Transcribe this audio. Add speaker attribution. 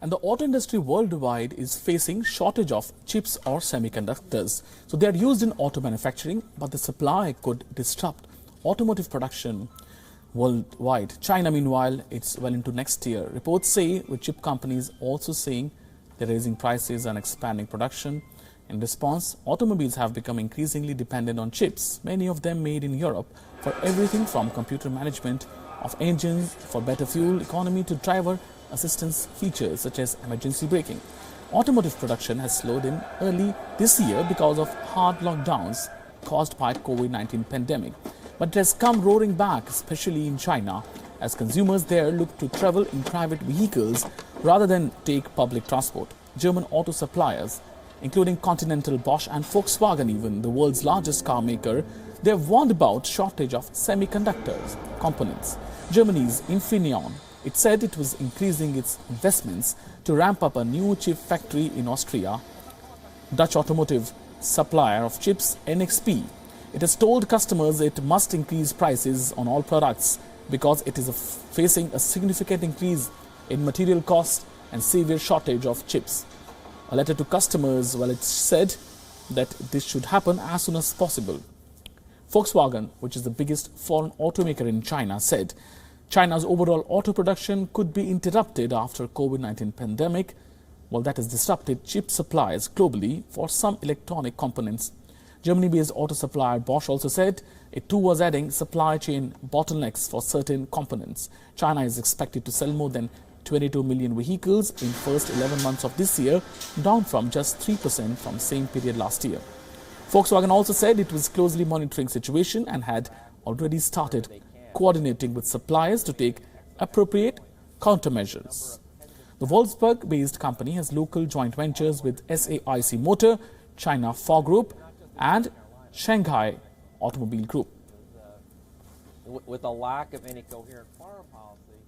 Speaker 1: And the auto industry worldwide is facing shortage of chips or semiconductors. So they are used in auto manufacturing, but the supply could disrupt automotive production worldwide. China, meanwhile, it's well into next year. Reports say with chip companies also saying they're raising prices and expanding production. In response, automobiles have become increasingly dependent on chips, many of them made in Europe, for everything from computer management of engines for better fuel economy to driver assistance features such as emergency braking. Automotive production has slowed in early this year because of hard lockdowns caused by COVID-19 pandemic. But it has come roaring back, especially in China, as consumers there look to travel in private vehicles rather than take public transport. German auto suppliers, including Continental, Bosch and Volkswagen, even the world's largest car maker, they have warned about shortage of semiconductors components. Germany's Infineon, it said it was increasing its investments to ramp up a new chip factory in Austria. Dutch automotive supplier of chips NXP, it has told customers it must increase prices on all products because it is facing a significant increase in material costs and severe shortage of chips. A letter to customers, well, it said that this should happen as soon as possible. Volkswagen, which is the biggest foreign automaker in China, said China's overall auto production could be interrupted after COVID-19 pandemic. Well, that has disrupted chip supplies globally for some electronic components. Germany-based auto supplier Bosch also said it too was adding supply chain bottlenecks for certain components. China is expected to sell more than 22 million vehicles in first 11 months of this year, down from just 3% from same period last year. Volkswagen also said it was closely monitoring situation and had already started coordinating with suppliers to take appropriate countermeasures. The Wolfsburg-based company has local joint ventures with SAIC Motor, China Ford Group and Shanghai Automobile Group.
Speaker 2: With a lack of any coherent foreign policy,